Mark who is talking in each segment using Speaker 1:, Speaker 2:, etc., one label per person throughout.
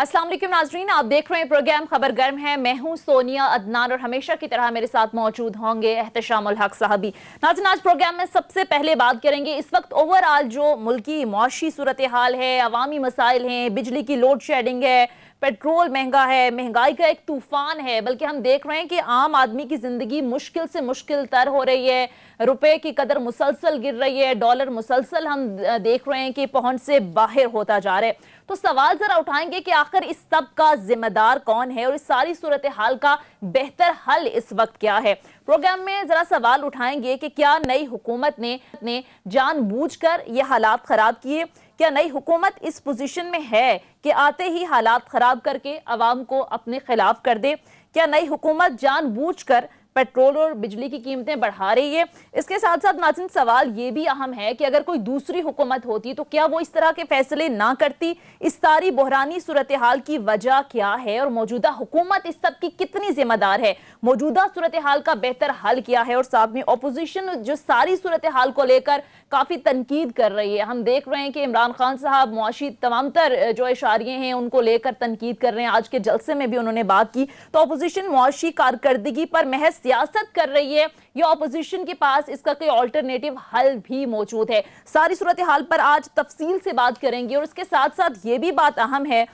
Speaker 1: अस्सलाम वालेकुम नाजरीन, आप देख रहे हैं प्रोग्राम खबर गर्म है। मैं हूं सोनिया अदनान और हमेशा की तरह मेरे साथ मौजूद होंगे एहतशामुल हक साहबी। नाज़रीन, आज प्रोग्राम में सबसे पहले बात करेंगे इस वक्त ओवरऑल जो मुल्की मुआशी सूरत हाल है, अवामी मसाइल हैं, बिजली की लोड शेडिंग है, पेट्रोल महंगा है, महंगाई का एक तूफान है। बल्कि हम देख रहे हैं कि आम आदमी की जिंदगी मुश्किल से मुश्किल तर हो रही है, रुपए की कदर मुसलसल गिर रही है, डॉलर मुसलसल हम देख रहे हैं कि पहुंच से बाहर होता जा रहा है। तो सवाल जरा उठाएंगे कि आखिर इस सब का जिम्मेदार कौन है और इस सारी सूरत हाल का बेहतर हल इस वक्त क्या है। प्रोग्राम में जरा सवाल उठाएंगे कि क्या नई हुकूमत ने जानबूझकर ये हालात खराब किए? क्या नई हुकूमत इस पोजीशन में है कि आते ही हालात खराब करके अवाम को अपने खिलाफ कर दे? क्या नई हुकूमत जानबूझकर पेट्रोल और बिजली की कीमतें बढ़ा रही है? इसके साथ साथ नाज़रीन, सवाल ये भी अहम है कि अगर कोई दूसरी हुकूमत होती तो क्या वो इस तरह के फैसले ना करती? इस सारी बहरानी सूरत हाल की वजह क्या है और मौजूदा हुकूमत इस सब की कितनी जिम्मेदार है? मौजूदा सूरत हाल का बेहतर हल क्या है? और साथ में अपोजिशन जो सारी सूरत हाल को लेकर काफी तनकीद कर रही है। हम देख रहे हैं कि इमरान खान साहब मुआशी तमाम तर जो इशारे हैं उनको लेकर तनकीद कर रहे हैं। आज के जलसे में भी उन्होंने बात की। तो अपोजिशन मुआशी कारकर्दगी पर महज सियासत कर रही है या अपोजिशन के पास इसका कोई ऑल्टरनेटिव हल भी मौजूद है? सारी सूरत हाल पर आज तफसील से बात करेंगे। और इसके साथ साथ ये भी बात अहम है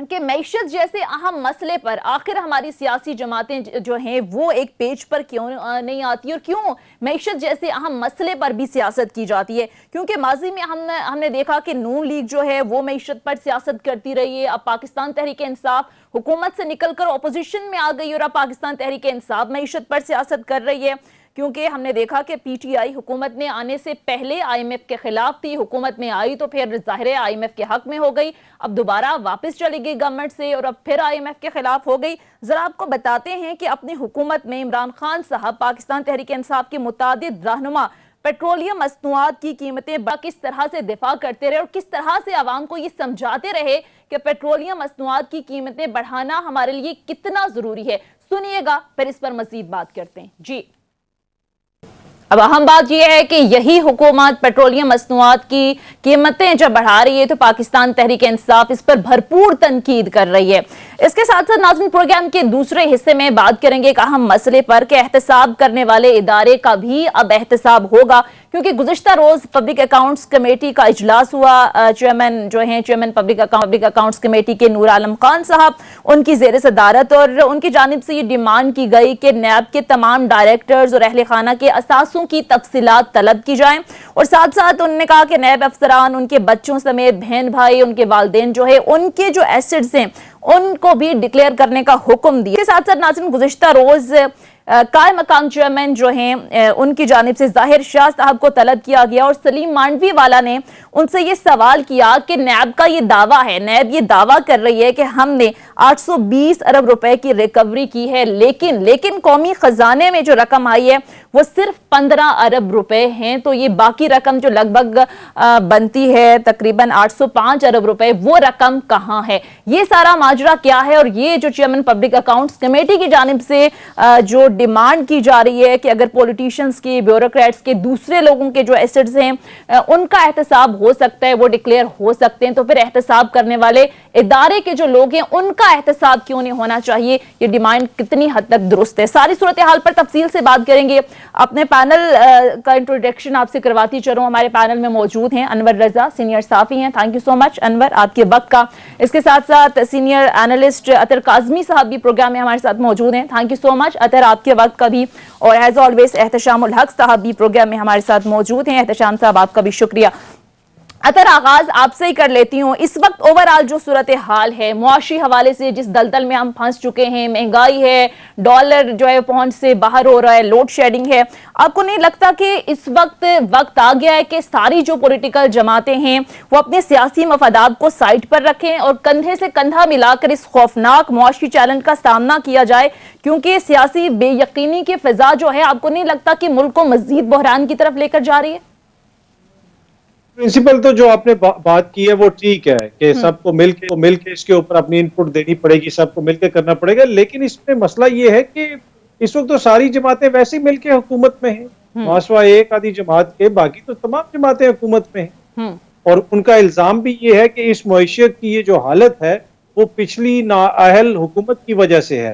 Speaker 1: कि मैशत जैसे अहम मसले पर आखिर हमारी सियासी जमातें जो हैं वो एक पेज पर क्यों नहीं आती और क्यों मैशत जैसे अहम मसले पर भी सियासत की जाती है? क्योंकि माजी में हमने देखा कि नून लीग जो है वो मैशत पर सियासत करती रही है। अब पाकिस्तान तहरीक इंसाफ हुकूमत से निकलकर अपोजिशन में आ गई और अब पाकिस्तान तहरीक इंसाफ मैशत पर सियासत कर रही है। क्योंकि हमने देखा कि पीटीआई हुकूमत में आने से पहले आईएमएफ के खिलाफ थी, हुकूमत में आई तो फिर जाहिर है आईएमएफ के हक में हो गई, अब दोबारा वापस चली गई गवर्नमेंट से और अब फिर आईएमएफ के खिलाफ हो गई। जरा आपको बताते हैं कि अपनी हुकूमत में इमरान खान साहब पाकिस्तान तहरीक इंसाफ के मुतादिद रहनुमा पेट्रोलियम मसनूआत की कीमतें किस तरह से दिफा करते रहे और किस तरह से आवाम को ये समझाते रहे कि पेट्रोलियम मसनूआत की कीमतें बढ़ाना हमारे लिए कितना जरूरी है। सुनिएगा, फिर इस पर मजीद बात करते हैं। जी, अब अहम बात यह है कि यही हुकूमत पेट्रोलियम मसनूआत की कीमतें जब बढ़ा रही है तो पाकिस्तान तहरीक इंसाफ इस पर भरपूर तनकीद कर रही है। इसके साथ साथ नाज़रीन, प्रोग्राम के दूसरे हिस्से में बात करेंगे एक अहम मसले पर कि एहतसाब करने वाले इदारे का भी अब एहतसाब होगा। क्योंकि गुज़िश्ता रोज पब्लिक अकाउंट्स कमेटी का इजलास हुआ। चेयरमैन पब्लिक अकाउंट्स कमेटी के नूर आलम खान साहब उनकी ज़ेर सदारत और उनकी जानिब से ये डिमांड की गई कि नैब के तमाम डायरेक्टर्स और अहले खाना के असासों की तफसीलात तलब की जाएं। और साथ साथ उन्होंने कहा कि नैब अफसरान, उनके बच्चों समेत बहन भाई, उनके वालिदैन जो है उनके जो एसेट्स हैं उनको भी डिक्लेयर करने का हुक्म दिया। इसके साथ साथ नाज़रीन, गुज़िश्ता रोज कायम मकाम चेयरमैन जो हैं उनकी जानिब से जाहिर शाह साहब को तलब किया गया और सलीम मांडवी वाला ने उनसे ये सवाल किया कि नैब का ये दावा है, नैब ये दावा कर रही है कि हमने 820 अरब रुपए की रिकवरी की है, लेकिन कौमी खजाने में जो रकम आई है वो सिर्फ 15 अरब रुपए हैं। तो ये बाकी रकम जो लगभग बनती है तकरीबन 805 अरब रुपए, वो रकम कहाँ है? ये सारा माजरा क्या है? और ये जो चेयरमैन पब्लिक अकाउंट्स कमेटी की जानिब से जो डिमांड की जा रही है कि अगर पॉलिटिशियंस के, ब्यूरोक्रेट्स के, दूसरे लोगों के जो एसेट्स हैं उनका एहतसाब हो सकता है, वो डिक्लेयर हो सकते हैं, तो फिर एहतसाब करने वाले इदारे के जो लोग हैं उनका एहतसाब क्यों नहीं होना चाहिए? ये डिमांड कितनी हद तक दुरुस्त है? सारी सूरत हाल पर तफसील से बात करेंगे। अपने पैनल का इंट्रोडक्शन आपसे करवाती चलूं। हमारे पैनल में मौजूद हैं अनवर रजा, सीनियर साफी हैं। Thank you so much Anwar, आपके वक्त का। इसके साथ साथ सीनियर एनालिस्ट अतर काजमी साहब भी प्रोग्राम में हमारे साथ मौजूद हैं। थैंक यू सो मच अतर, आपके वक्त का भी। और एज ऑलवेज एहतशामुल हक साहब भी प्रोग्राम में हमारे साथ मौजूद हैं। एहतशाम साहब, आपका भी शुक्रिया। अतर, आगाज आपसे ही कर लेती हूँ। इस वक्त ओवरऑल जो सूरत हाल है मुआशी हवाले से, जिस दलदल में हम फंस चुके हैं, महंगाई है, डॉलर जो है पहुंच से बाहर हो रहा है, लोड शेडिंग है, आपको नहीं लगता कि इस वक्त आ गया है कि सारी जो पॉलिटिकल जमातें हैं वो अपने सियासी मफादात को साइड पर रखें और कंधे से कंधा मिलाकर इस खौफनाक मुआशी चैलेंज का सामना किया जाए? क्योंकि सियासी बेयकीनी की फिजा जो है, आपको नहीं लगता कि मुल्क को मजीद बहरान की तरफ लेकर जा रही है?
Speaker 2: प्रिंसिपल तो जो आपने बात की है वो ठीक है कि सबको मिलके इसके ऊपर अपनी इनपुट देनी पड़ेगी, सबको मिलके करना पड़ेगा। लेकिन इसमें मसला ये है कि इस वक्त तो सारी जमातें वैसे ही मिलके हुकूमत में हैं, माशवा एक आधी जमात के, बाकी तो तमाम जमातें हुकूमत में हैं। और उनका इल्जाम भी ये है कि इस मईशत की ये जो हालत है वो पिछली नाअहल हुकूमत की वजह से है।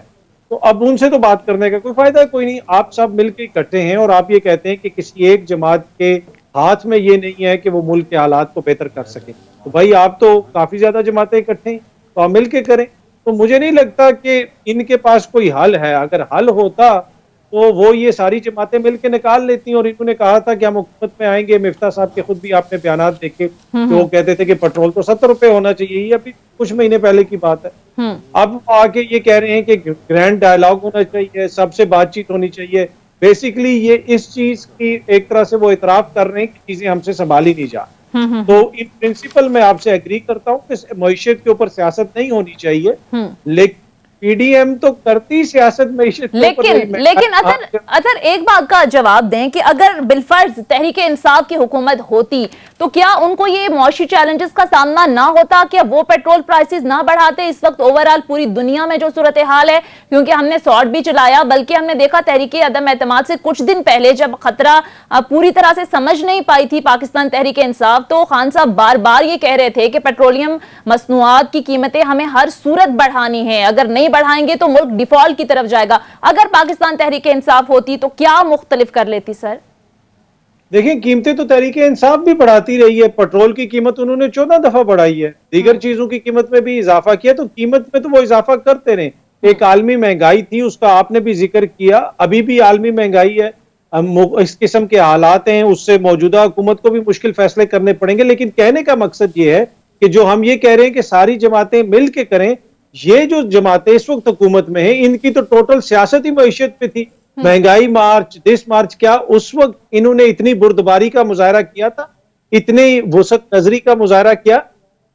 Speaker 2: तो अब उनसे तो बात करने का कोई फायदा कोई नहीं। आप सब मिलकर इकट्ठे हैं और आप ये कहते हैं कि किसी एक जमात के हाथ में ये नहीं है कि वो मुल्क के हालात को बेहतर कर सके। तो भाई आप तो काफी ज्यादा जमातें इकट्ठे हैं, तो आप मिलके करें। तो मुझे नहीं लगता कि इनके पास कोई हल है। अगर हल होता तो वो ये सारी जमातें मिलके निकाल लेती। और इन्होंने कहा था कि हम हुकूमत में आएंगे। मिफ्ता साहब के खुद भी आपने बयानात देखे कि वो कहते थे कि पेट्रोल तो 70 रुपए होना चाहिए। ये अभी कुछ महीने पहले की बात है। अब वो आके ये कह रहे हैं कि ग्रैंड डायलॉग होना चाहिए, सबसे बातचीत होनी चाहिए। बेसिकली ये इस चीज की एक तरह से वो इतराफ कर रहे हैं कि चीजें हमसे संभाली नहीं जा। तो इन प्रिंसिपल मैं आपसे एग्री करता हूँ कि मईशत के ऊपर सियासत नहीं होनी चाहिए, लेकिन पीडीएम तो करती सियासत मईशत के ऊपर।
Speaker 1: लेकिन अतर एक बात का जवाब दें कि अगर बिलफर्ज तहरीक इंसाफ की हुकूमत होती तो क्या उनको ये मौशी चैलेंजेस का सामना ना होता, क्या वो पेट्रोल प्राइसेस ना बढ़ाते? इस वक्त ओवरऑल पूरी दुनिया में जो सूरत हाल है, क्योंकि हमने शॉर्ट भी चलाया, बल्कि हमने देखा तहरीक अदम एतमाद से कुछ दिन पहले जब खतरा पूरी तरह से समझ नहीं पाई थी पाकिस्तान तहरीक इंसाफ, तो खान साहब बार बार ये कह रहे थे कि पेट्रोलियम मसनूआत की कीमतें हमें हर सूरत बढ़ानी है, अगर नहीं बढ़ाएंगे तो मुल्क डिफॉल्ट की तरफ जाएगा। अगर पाकिस्तान तहरीक इंसाफ होती तो क्या मुख्तलिफ कर लेती? सर
Speaker 2: देखिए, कीमतें तो तहरीक इंसाफ भी बढ़ाती रही है। पेट्रोल की कीमत उन्होंने 14 दफा बढ़ाई है, दीगर चीजों की कीमत में भी इजाफा किया। तो कीमत में तो वो इजाफा करते रहे। एक आलमी महंगाई थी, उसका आपने भी जिक्र किया। अभी भी आलमी महंगाई है, इस किस्म के हालात हैं, उससे मौजूदा हुकूमत को भी मुश्किल फैसले करने पड़ेंगे। लेकिन कहने का मकसद ये है कि जो हम ये कह रहे हैं कि सारी जमातें मिल के करें, ये जो जमातें इस वक्त हुकूमत में हैं, इनकी तो टोटल सियासत ही मईशत पे थी। महंगाई मार्च, देश मार्च, क्या उस वक्त इन्होंने इतनी बुर्दबारी का मुजाहरा किया था, इतनी वसत नजरी का मुजाहरा किया?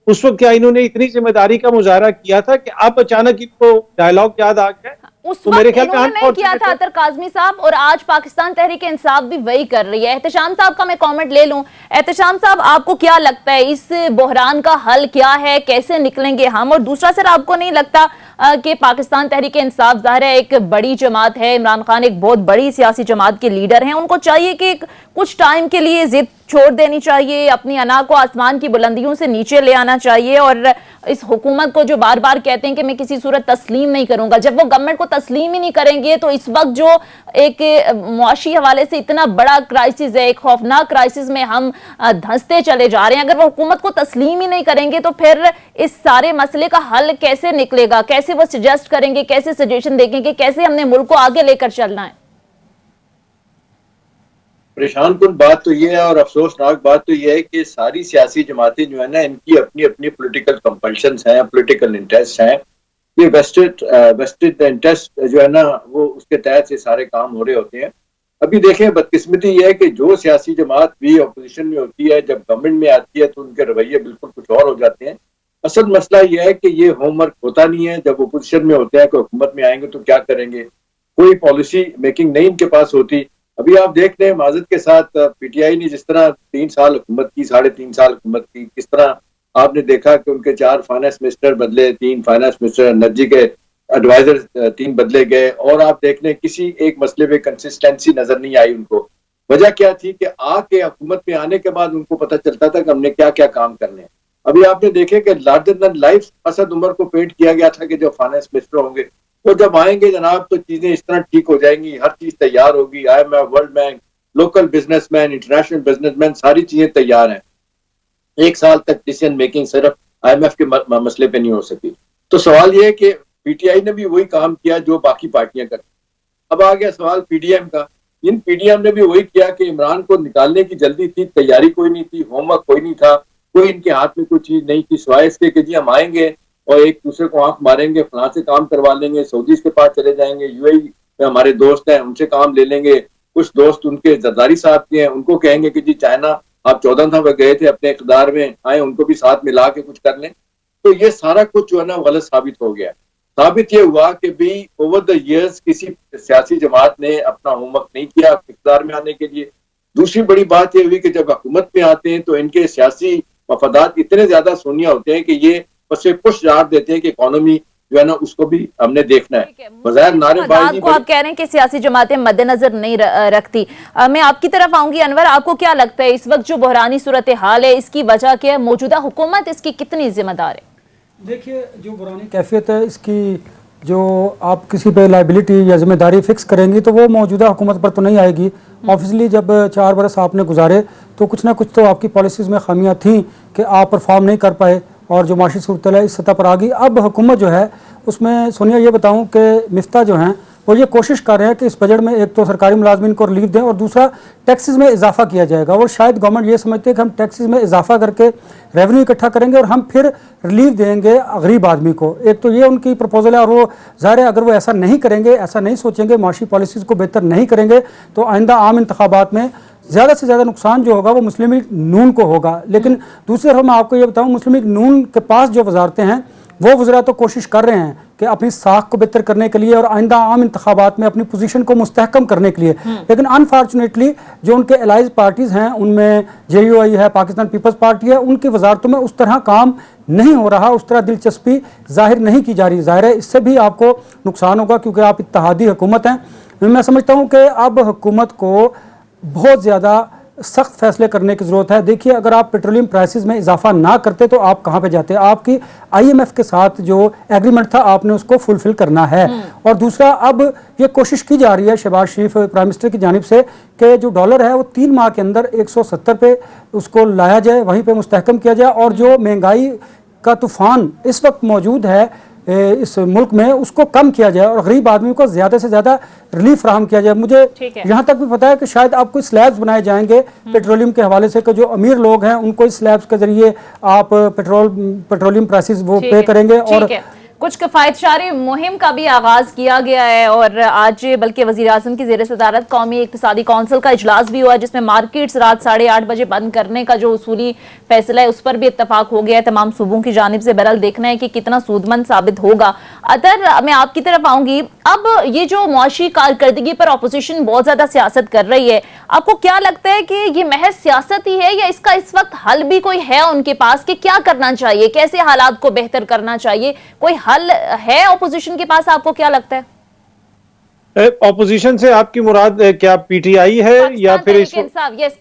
Speaker 2: उस वक्त क्या इन्होंने इतनी जिम्मेदारी का मुजाहरा किया था कि अब अचानक इनको डायलॉग याद आ गया?
Speaker 1: उस
Speaker 2: तो
Speaker 1: वक्त
Speaker 2: मेरे ख्याल
Speaker 1: इन्होंने नहीं किया था अतर काजमी साहब, और आज पाकिस्तान तहरीक इंसाफ भी वही कर रही है। एहतशाम साहब का मैं कमेंट ले लूं। एहतशाम साहब, आपको क्या लगता है इस बहरान का हल क्या है, कैसे निकलेंगे हम? और दूसरा सर, आपको नहीं लगता कि पाकिस्तान तहरीक इंसाफ ज़ाहिर है एक बड़ी जमात है, इमरान खान एक बहुत बड़ी सियासी जमात के लीडर हैं, उनको चाहिए कि कुछ टाइम के लिए जिद छोड़ देनी चाहिए, अपनी अना को आसमान की बुलंदियों से नीचे ले आना चाहिए, और इस हुकूमत को जो बार बार कहते हैं कि मैं किसी सूरत तस्लीम नहीं करूंगा, जब वो गवर्नमेंट को तस्लीम ही नहीं करेंगे तो इस वक्त जो एक मुआशी हवाले से इतना बड़ा क्राइसिस है, एक खौफनाक क्राइसिस में हम धंसते चले जा रहे हैं, अगर वो हुकूमत को तस्लीम ही नहीं करेंगे तो फिर इस सारे मसले का हल कैसे निकलेगा? कैसे वो सजेस्ट करेंगे, कैसे सजेशन देंगे, कैसे हमने मुल्क को आगे लेकर चलना है?
Speaker 3: परेशान कुन बात तो ये है और अफसोसनाक बात तो ये है कि सारी सियासी जमातें जो है ना, इनकी अपनी अपनी पॉलिटिकल कंपल्शंस हैं, पॉलिटिकल इंटरेस्ट हैं। ये वेस्टेड इंटरेस्ट जो है ना, वो उसके तहत से सारे काम हो रहे होते हैं। अभी देखें, बदकिस्मती ये है कि जो सियासी जमात भी अपोजिशन में होती है, जब गवर्नमेंट में आती है तो उनके रवैये बिल्कुल कुछ और हो जाते हैं। असल मसला ये है कि ये होमवर्क होता नहीं है। जब अपोजिशन में होते हैं कि हुकूमत में आएंगे तो क्या करेंगे, कोई पॉलिसी मेकिंग नहीं इनके पास होती। अभी आप देख लें, माजद के साथ पीटीआई ने जिस तरह 3 साल हुकूमत की, 3.5 साल हुकूमत की, किस तरह आपने देखा कि उनके 4 फाइनेंस मिनिस्टर बदले, 3 फाइनेंस मिनिस्टर, एनर्जी के एडवाइजर 3 बदले गए, और आप देख लें किसी एक मसले में कंसिस्टेंसी नजर नहीं आई उनको। वजह क्या थी कि आके हुकूमत में आने के बाद उनको पता चलता था कि हमने क्या क्या काम करने हैं। अभी आपने देखे कि larger than life Asad Umar को पेंट किया गया था कि जो फाइनेंस मिनिस्टर होंगे, तो जब आएंगे जनाब तो चीजें इस तरह ठीक हो जाएंगी, हर चीज तैयार होगी। IMF, world bank, local businessman, international businessman, सारी चीजें तैयार हैं। 1 साल तक डिसीजन मेकिंग सिर्फ IMF के मसले पे नहीं हो सकी। तो सवाल यह है कि पीटीआई ने भी वही काम किया जो बाकी पार्टियां करती। अब आ गया सवाल पीडीएम का। इन पीडीएम ने भी वही किया कि इमरान को निकालने की जल्दी थी, तैयारी कोई नहीं थी, होमवर्क कोई नहीं था, कोई इनके हाथ में कोई चीज नहीं थी सिवाय इसके कि जी हम आएंगे और एक दूसरे को आंख मारेंगे, फलां से काम करवा लेंगे, सऊदीज के पास चले जाएंगे, यूएई में हमारे दोस्त हैं उनसे काम ले लेंगे। कुछ दोस्त उनके जरदारी साहब के हैं, उनको कहेंगे कि जी चाइना आप 14 दफा गए थे अपने इक़्तिदार में, आए उनको भी साथ मिला के कुछ कर लें। तो ये सारा कुछ जो है ना गलत साबित हो गया। साबित ये हुआ कि भी ओवर द ईयर्स किसी सियासी जमात ने अपना होमवर्क नहीं किया इक़्तिदार में आने के लिए। दूसरी बड़ी बात यह हुई कि जब हुकूमत में आते हैं तो इनके सियासी मफादात इतने ज्यादा सोनिया होते हैं कि ये बस पुश जार देते हैं कि इकोनॉमी जो है ना उसको भी हमने देखना है। बजाय नारेबाजी
Speaker 1: को आप कह रहे हैं कि सियासी जमातें मद्देनजर नहीं रखती। मैं आपकी तरफ आऊंगी। अनवर, आपको क्या लगता है इस वक्त जो बहरानी सूरत हाल है इसकी वजह क्या है? मौजूदा हुकूमत इसकी कितनी जिम्मेदार है?
Speaker 4: देखिए, जो पुरानी कैफियत है इसकी, जो आप किसी पे लाइबिलिटी या जिम्मेदारी फिक्स करेंगी तो वो मौजूदा हुकूमत पर तो नहीं आएगी। ऑब्वियसली जब 4 बरस आपने गुजारे तो कुछ ना कुछ तो आपकी पॉलिसीज़ में खामियां थी कि आप परफॉर्म नहीं कर पाए और जो माशी सूरत है इस सतह पर आ गई। अब हुकूमत जो है उसमें सोनिया ये बताऊं कि मिफ्ता जो हैं वो ये कोशिश कर रहे हैं कि इस बजट में एक तो सरकारी मुलाजमीन को रिलीफ दें और दूसरा टैक्सेस में इजाफा किया जाएगा। और शायद गवर्नमेंट ये समझते हैं कि हम टैक्सेस में इजाफा करके रेवेन्यू इकट्ठा करेंगे और हम फिर रिलीफ देंगे गरीब आदमी को। एक तो ये उनकी प्रपोजल है और वो ज़ाहिर है अगर वो ऐसा नहीं करेंगे, ऐसा नहीं सोचेंगे, माशी पॉलिसीज़ को बेहतर नहीं करेंगे तो आइंदा आम इंतखाबात में ज़्यादा से ज़्यादा नुकसान जो होगा वो मुस्लिम लीग नून को होगा। लेकिन दूसरी तरफ मैं आपको ये बताऊँ, मुस्लिम लीग नून के पास जो वजारतें हैं वो वज़रा तो कोशिश कर रहे हैं कि अपनी साख को बेहतर करने के लिए और आइंदा आम इंतखाबात में अपनी पोजीशन को मुस्तहकम करने के लिए, लेकिन अनफॉर्चुनेटली जो उनके एलाइज पार्टीज़ हैं उनमें JUI है, पाकिस्तान पीपल्स पार्टी है, उनकी वजारतों में उस तरह काम नहीं हो रहा, उस तरह दिलचस्पी जाहिर नहीं की जा रही। ज़ाहिर है इससे भी आपको नुकसान होगा क्योंकि आप इत्तेहादी हुकूमत हैं। मैं समझता हूँ कि अब हुकूमत को बहुत ज़्यादा सख्त फैसले करने की ज़रूरत है। देखिए, अगर आप पेट्रोलियम प्राइसेस में इजाफा ना करते तो आप कहाँ पे जाते? आपकी IMF के साथ जो एग्रीमेंट था आपने उसको फुलफिल करना है। और दूसरा, अब ये कोशिश की जा रही है शहबाज शरीफ प्राइम मिनिस्टर की जानिब से कि जो डॉलर है वो 3 माह के अंदर 170 पे उसको लाया जाए, वहीं पर मुस्तहकम किया जाए और जो महंगाई का तूफान इस वक्त मौजूद है इस मुल्क में उसको कम किया जाए और गरीब आदमी को ज़्यादा से ज़्यादा रिलीफ फराहम किया जाए। मुझे यहाँ तक भी पता है कि शायद आपको स्लैब्स बनाए जाएंगे पेट्रोलियम के हवाले से कि जो अमीर लोग हैं उनको इस स्लैब्स के जरिए आप पेट्रोलियम प्राइसेस वो पे करेंगे। और
Speaker 1: कुछ किफायतशारी मुहिम का भी आगाज किया गया है और आज बल्कि वजीर आजम की ज़ेरे सदारत कौमी इक्तिसादी कौंसिल का इजलास भी हुआ है जिसमें मार्केट्स रात 8:30 बजे बंद करने का जो उसूली फैसला है उस पर भी इत्तफाक हो गया है तमाम सूबों की जानिब से। बहरहाल देखना है कि कितना सूदमंद साबित होगा। अतर, मैं आपकी तरफ आऊंगी। अब ये जो मुआशी कारकर्दगी पर अपोजिशन बहुत ज्यादा सियासत कर रही है, आपको क्या लगता है कि ये महज सियासत ही है या इसका इस वक्त हल भी कोई है उनके पास कि क्या करना चाहिए, कैसे हालात को बेहतर करना चाहिए? कोई हल है अपोजिशन के पास? आपको क्या लगता है?
Speaker 2: ऑपोजिशन से आपकी मुराद क्या PTI है या फिर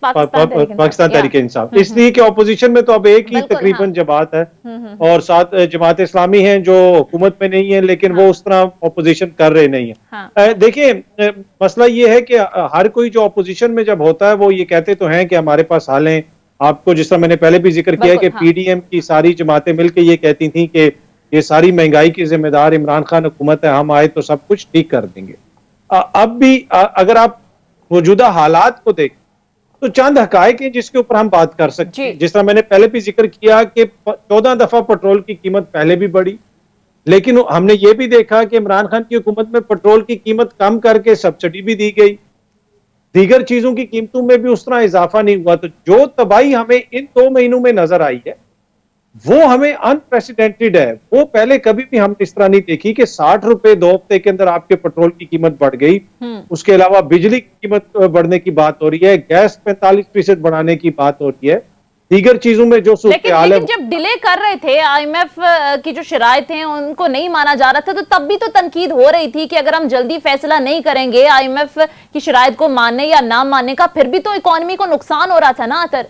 Speaker 2: पाकिस्तान तहरीक इंसाफ? इसलिए कि ऑपोजिशन में तो अब एक ही तकरीबन जमात है और साथ जमात इस्लामी हैं जो हुकूमत में नहीं है लेकिन वो उस तरह ऑपोजिशन कर रहे नहीं है। देखिए, मसला ये है कि हर कोई जो ऑपोजिशन में जब होता है वो ये कहते तो हैं कि हमारे पास हाल है। आपको जिस तरह मैंने पहले भी जिक्र किया कि PDM की सारी जमातें मिलकर ये कहती थी कि ये सारी महंगाई की जिम्मेदार इमरान खान हुकूमत है, हम आए तो सब कुछ ठीक कर देंगे। अब भी अगर आप मौजूदा हालात को देखें तो चंद हकायक हैं जिसके ऊपर हम बात कर सकते हैं। जिस तरह मैंने पहले भी जिक्र किया कि 14 दफा पेट्रोल की कीमत पहले भी बढ़ी, लेकिन हमने ये भी देखा कि इमरान खान की हुकूमत में पेट्रोल की कीमत कम करके सब्सिडी भी दी गई, दीगर चीजों की कीमतों में भी उस तरह इजाफा नहीं हुआ। तो जो तबाही हमें इन 2 महीनों में नजर आई है वो हमें अनप्रेसिडेंटेड है। वो पहले कभी भी हमने इस तरह नहीं देखी कि 60 रुपए 2 हफ्ते के अंदर आपके पेट्रोल की कीमत बढ़ गई। उसके अलावा बिजली की कीमत बढ़ने की बात हो रही है, गैस 45% बढ़ाने की बात हो रही है, दीगर चीजों में जो सूरत हाल है।
Speaker 1: लेकिन जब डिले कर रहे थे, IMF की जो शराइत हैं उनको नहीं माना जा रहा था तो तब भी तो तनकीद हो रही थी कि अगर हम जल्दी फैसला नहीं करेंगे IMF की शराइत को मानने या ना मानने का, फिर भी तो इकोनॉमी को नुकसान हो रहा था ना। अतर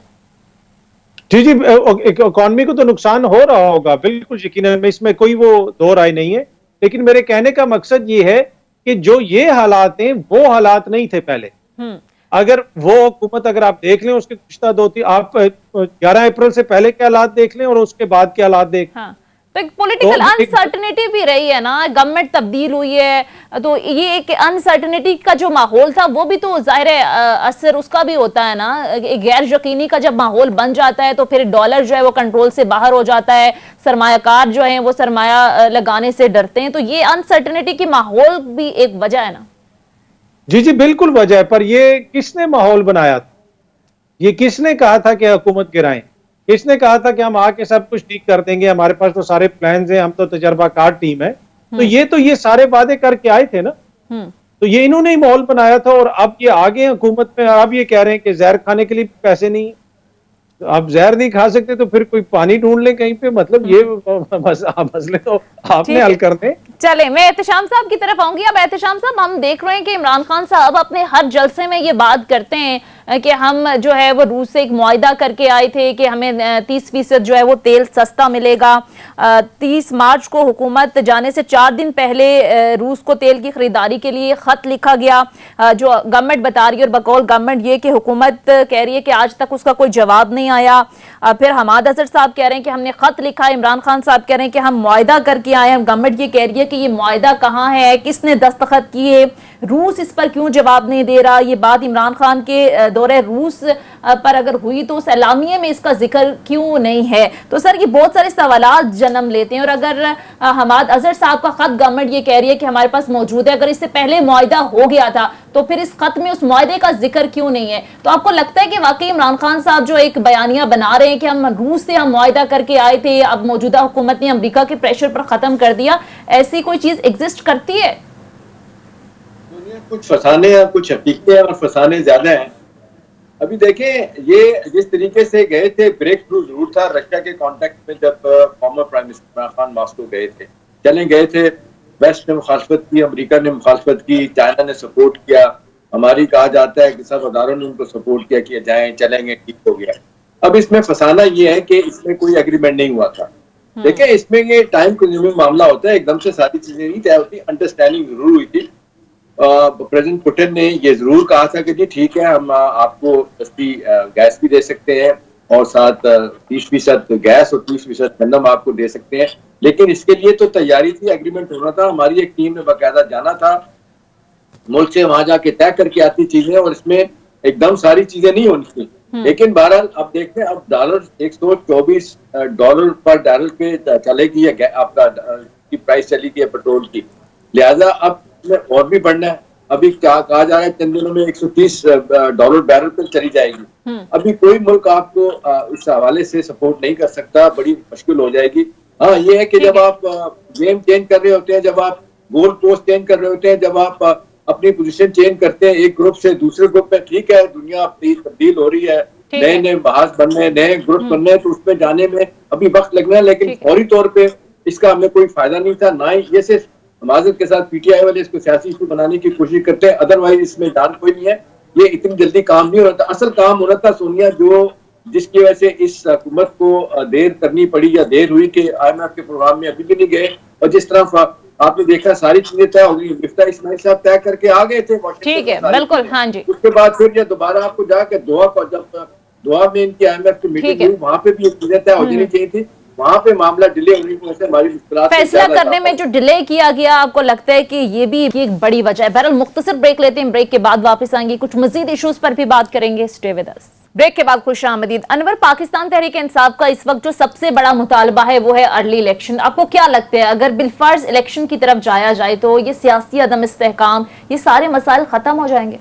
Speaker 2: जी, इकोनॉमी को तो नुकसान हो रहा होगा, बिल्कुल यकीनन, इसमें कोई वो दो राय नहीं है। लेकिन मेरे कहने का मकसद ये है कि जो ये हालात हैं वो हालात नहीं थे पहले। अगर वो हुकूमत अगर आप देख लें उसके गुज़िश्ता 2-3 आप 11 अप्रैल से पहले के हालात देख लें और उसके बाद के हालात देख
Speaker 1: तो एक पॉलिटिकल अनसर्टेनिटी भी रही है ना, गवर्नमेंट तब्दील हुई है तो ये एक अनसर्टेनिटी का जो माहौल था वो भी तो जाहिर है असर उसका भी होता है ना। गैर यकीनी का जब माहौल बन जाता है तो फिर डॉलर जो है वो कंट्रोल से बाहर हो जाता है, सरमायाकार जो है वो सरमाया लगाने से डरते हैं, तो ये अनसर्टेनिटी की माहौल भी एक वजह है ना।
Speaker 2: जी बिल्कुल वजह है, पर ये किसने माहौल बनाया था? ये किसने कहा था कि हुकूमत गिराएं? किसने कहा था कि हम आके सब कुछ ठीक कर देंगे, हमारे पास तो सारे प्लान्स हैं, हम तो तजर्बाकार टीम है? तो ये सारे वादे करके आए थे ना। तो ये इन्होंने ही माहौल बनाया था और अब ये आगे हुकूमत में अब ये कह रहे हैं कि जहर खाने के लिए पैसे नहीं है। तो आप जहर नहीं खा सकते तो फिर कोई पानी ढूंढ ले कहीं पे, मतलब ये मसले तो आपने हल करने।
Speaker 1: चले, मैं एहतशाम साहब की तरफ आऊंगी। अब एहतशाम साहब, हम देख रहे हैं कि इमरान खान साहब अपने हर जलसे में ये बात करते हैं कि हम जो है वो रूस से एक मुआहदा करके आए थे कि हमें 30% जो है वो तेल सस्ता मिलेगा। 30 मार्च को हुकूमत जाने से 4 दिन पहले रूस को तेल की खरीदारी के लिए खत लिखा गया, जो गवर्नमेंट बता रही है और बकौल गवर्नमेंट ये कि हुकूमत कह रही है कि आज तक उसका कोई जवाब नहीं आया। फिर हमाद अजहर साहब कह रहे हैं कि हमने खत लिखा, इमरान खान साहब कह रहे हैं कि हम मुआहदा करके आए हैं। गवर्नमेंट ये कह रही है कि ये मुआहदा कहाँ है, किसने दस्तखत किए, रूस इस पर क्यों जवाब नहीं दे रहा। ये बात इमरान खान के दौरे रूस पर अगर हुई तो उस एलामिये में इसका जिक्र क्यों नहीं है। तो सर ये बहुत सारे सवालात जन्म लेते हैं। और अगर हमाद अजहर साहब का खत गवर्नमेंट ये कह रही है कि हमारे पास मौजूद है, अगर इससे पहले मुआहदा हो गया था तो फिर इस खत में उस मुआहदे का जिक्र क्यों नहीं है। तो आपको लगता है कि वाकई इमरान खान साहब जो एक बयानिया बना रहे हैं कि हम रूस से हम मुआहदा करके आए थे, अब मौजूदा हुकूमत ने अमेरिका के प्रेशर पर खत्म कर दिया, ऐसी कोई चीज एग्जिस्ट करती है?
Speaker 3: कुछ फसाने हैं, कुछ हकीकतें हैं और फसाने ज्यादा हैं। अभी देखें, ये जिस तरीके से गए थे, ब्रेक थ्रू जरूर था रशिया के कॉन्टेक्ट में। जब former prime minister Imran Khan Moscow गए थे, चले गए थे, वेस्ट ने मुखालफत की, अमेरिका ने मुखालफत की, चाइना ने सपोर्ट किया, हमारी कहा जाता है कि सब अदारों ने उनको सपोर्ट किया कि जाएं, चलेंगे, ठीक हो गया। अब इसमें फसाना ये है कि इसमें कोई एग्रीमेंट नहीं हुआ था। देखिए, इसमें ये टाइम कंज्यूमिंग मामला होता है, एकदम से सारी चीजें नहीं तय होती। अंडरस्टैंडिंग जरूर हुई थी। प्रेसिडेंट पुतिन ने ये जरूर कहा था कि जी ठीक है, हम आपको सस्ती गैस भी दे सकते हैं और साथ 30% गैस और 30% गंदम आपको दे सकते हैं, लेकिन इसके लिए तो तैयारी थी, एग्रीमेंट होना था। हमारी एक टीम ने बाकायदा जाना था, मुल्क से वहां जाके तय करके आती चीजें, और इसमें एकदम सारी चीजें नहीं होनी थी। लेकिन बहरहाल अब देखते हैं, अब डॉलर $124 पर बैरल पे चलेगी आपका की प्राइस चली गई है पेट्रोल की, लिहाजा अब और भी बढ़ना है। अभी क्या कहा जा रहा है, चंद दिनों में $130 बैरल पर चली जाएगी। अभी कोई मुल्क आपको इस हवाले से सपोर्ट नहीं कर सकता, बड़ी मुश्किल हो जाएगी। हाँ, ये है कि जब आप गेम चेंज कर रहे होते हैं, जब आप गोल पोस्ट चेंज कर रहे होते हैं, जब आप अपनी पोजीशन चेंज करते हैं एक ग्रुप से दूसरे ग्रुप में, ठीक है, दुनिया तब्दील हो रही है, नए नए बहास बनने, नए ग्रुप बनने, तो उसमें जाने में अभी वक्त लगना है। लेकिन फौरी तौर पे इसका हमें कोई फायदा नहीं था, ना ही ये सिर्फ माजरत के साथ पीटीआई वाले इसको सियासी इशू बनाने की कोशिश करते हैं, अदरवाइज इसमें जान कोई नहीं है। ये इतनी जल्दी काम नहीं हो रहा था। असल काम होना था सोनिया, जिसकी वजह से इस हुकूमत को देर करनी पड़ी या देर हुई कि IMF के प्रोग्राम में अभी भी नहीं गए, और जिस तरह आपने देखा सारी चीजें तय हो गई, मिफ्ता इस्माइल साहब तय करके आ गए थे।
Speaker 1: ठीक है, बिल्कुल, हाँ जी।
Speaker 3: उसके बाद फिर ये दोबारा आपको जाकर दोहा में इनकी IMF की मीटिंग हुई, वहां पे भी ये चीजें तय हो जानी चाहिए थी। वहां पे मामला डिले होने की वजह से हमारी मुश्किलात
Speaker 1: फैसला करने में जो डिले किया गया, आपको लगता है कि ये भी एक बड़ी वजह है? बहरहाल मुख्तसर ब्रेक लेते हैं, ब्रेक के बाद वापस आएंगे, कुछ मजीद इश्यूज पर भी बात करेंगे। Stay with us. ब्रेक के बाद खुशामदीद। अनवर, पाकिस्तान तहरीक इंसाफ का इस वक्त जो सबसे बड़ा मुतालबा है वो है अर्ली इलेक्शन। आपको क्या लगता है, अगर बिलफर्ज इलेक्शन की तरफ जाया जाए तो ये सियासी अदम इस्तेहकाम, ये सारे मसाइल खत्म हो जाएंगे?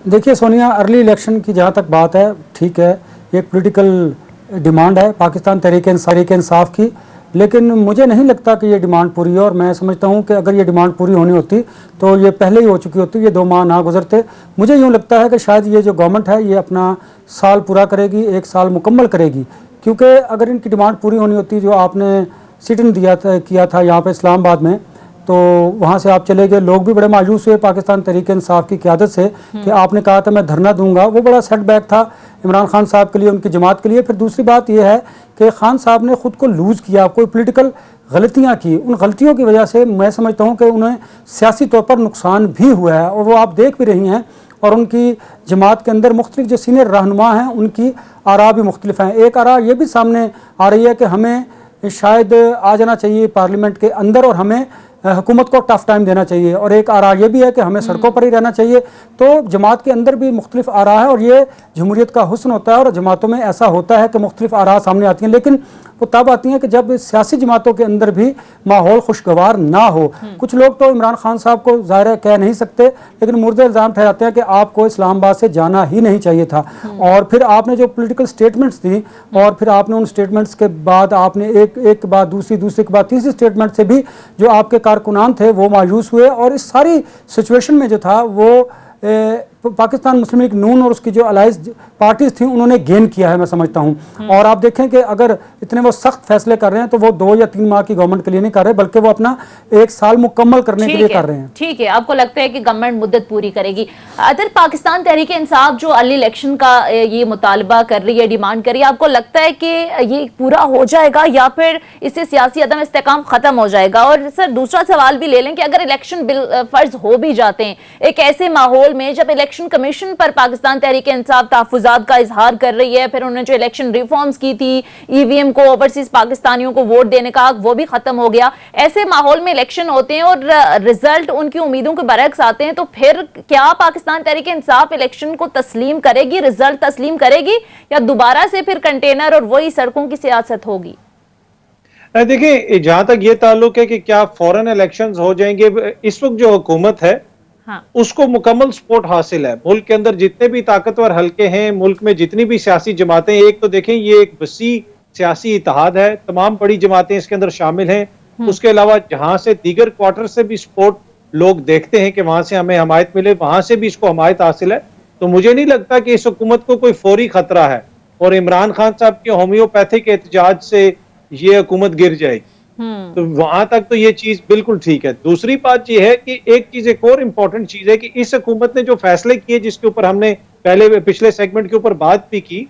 Speaker 4: देखिए सोनिया, अर्ली इलेक्शन की जहाँ तक बात है, ठीक है, ये पॉलिटिकल डिमांड है पाकिस्तान तहरीक इंसाफ की, लेकिन मुझे नहीं लगता कि ये डिमांड पूरी है। और मैं समझता हूँ कि अगर ये डिमांड पूरी होनी होती तो ये पहले ही हो चुकी होती, ये 2 माह ना गुजरते। मुझे यूँ लगता है कि शायद ये जो गवर्नमेंट है ये अपना साल पूरा करेगी, 1 साल मुकम्मल करेगी, क्योंकि अगर इनकी डिमांड पूरी होनी होती, जो आपने सिट इन किया था यहाँ पर इस्लामाबाद में, तो वहाँ से आप चले गए, लोग भी बड़े मायूस हुए पाकिस्तान तहरीक इंसाफ की क़यादत से कि आपने कहा था मैं धरना दूंगा। वो बड़ा सेटबैक था इमरान खान साहब के लिए, उनकी जमात के लिए। फिर दूसरी बात यह है कि खान साहब ने ख़ुद को लूज़ किया, कोई पॉलिटिकल गलतियाँ की, उन गलतियों की वजह से मैं समझता हूँ कि उन्हें सियासी तौर पर नुकसान भी हुआ है, और वो आप देख भी रही हैं। और उनकी जमात के अंदर मुख्तलिफ जो सीनियर रहनुमा हैं उनकी आरा भी मुख्तलिफ हैं। एक आरा ये भी सामने आ रही है कि हमें शायद आ जाना चाहिए पार्लियामेंट के अंदर और हमें हुकूमत को टफ टाइम देना चाहिए, और एक आरा ये भी है कि हमें सड़कों पर ही रहना चाहिए। तो जमात के अंदर भी मुख्तलिफ आरा है, और ये जमहूरियत का हुस्न होता है। और जमातों में ऐसा होता है कि मुख्तलिफ आरा सामने आती हैं, लेकिन वो तब आती हैं कि जब सियासी जमातों के अंदर भी माहौल खुशगवार ना हो। कुछ लोग तो इमरान खान साहब को ज़ाहिर है कह नहीं सकते, लेकिन मुर्दे इल्ज़ाम ठहराते हैं कि आपको इस्लामाबाद से जाना ही नहीं चाहिए था। और फिर आपने जो पॉलिटिकल स्टेटमेंट्स दी, और फिर आपने उन स्टेटमेंट्स के बाद आपने एक के बाद दूसरी के बाद तीसरी स्टेटमेंट से भी जो आपके कारकुनान थे वो मायूस हुए। और इस सारी सिचुएशन में जो था वो पाकिस्तान मुस्लिम लीग नून और उसकी जो अलाइज पार्टीज थी उन्होंने गेन किया है, मैं समझता हूँ। और आप देखें कि अगर इतने वो सख्त फैसले कर रहे हैं तो वो 2 या 3 माह की गवर्नमेंट के लिए नहीं कर रहे, बल्कि वो अपना 1 साल मुकम्मल करने के लिए कर रहे हैं।
Speaker 1: ठीक है, आपको लगता है कि गवर्नमेंट मुद्दत पूरी करेगी। अदर पाकिस्तान तहरीक इंसाफ जो अर्ली इलेक्शन का ये मुतालबा कर रही है, डिमांड कर रही है, आपको लगता है कि ये पूरा हो जाएगा या फिर इससे सियासी अदम इस्तेकाम खत्म हो जाएगा? और सर दूसरा सवाल भी ले लें कि अगर इलेक्शन बिल फर्ज हो भी जाते हैं एक ऐसे माहौल में जब इलेक्शन कमीशन पर पाकिस्तान तहरीक इंसाफ तहफ़्फ़ुज़ात का इजहार कर रही है, फिर उन्होंने जो इलेक्शन रिफॉर्म्स की थी, ईवीएम को ओवरसीज पाकिस्तानियों को वोट देने का वो भी खत्म हो गया, ऐसे माहौल में इलेक्शन होते हैं और रिजल्ट उनकी उम्मीदों के बरक्स आते हैं, तो फिर क्या पाकिस्तान तहरीक इंसाफ इलेक्शन को तस्लीम करेगी, रिजल्ट तस्लीम करेगी, या दोबारा से फिर कंटेनर और वही सड़कों की सियासत होगी?
Speaker 2: देखिए, जहां तक ये ताल्लुक है कि क्या फौरन इलेक्शंस हो जाएंगे, इस वक्त जो हुकूमत है उसको मुकम्मल सपोर्ट हासिल है। मुल्क के अंदर जितने भी ताकतवर हल्के हैं, मुल्क में जितनी भी सियासी जमातें, एक तो देखें ये एक वसी सियासी इत्तेहाद है, तमाम बड़ी जमातें इसके अंदर शामिल हैं। उसके अलावा जहां से दीगर क्वार्टर से भी सपोर्ट लोग देखते हैं कि वहां से हमें हमायत मिले, वहां से भी इसको हमायत हासिल है। तो मुझे नहीं लगता कि इस हुकूमत को कोई फौरी खतरा है और इमरान खान साहब के होम्योपैथिक एहतजाज से ये हुकूमत गिर जाएगी। तो वहां तक तो ये चीज बिल्कुल ठीक है। दूसरी बात ये है कि एक चीज, एक और इम्पोर्टेंट चीज है कि इस हुकूमत ने जो फैसले किए, जिसके ऊपर हमने पहले पिछले सेगमेंट के ऊपर बात भी की,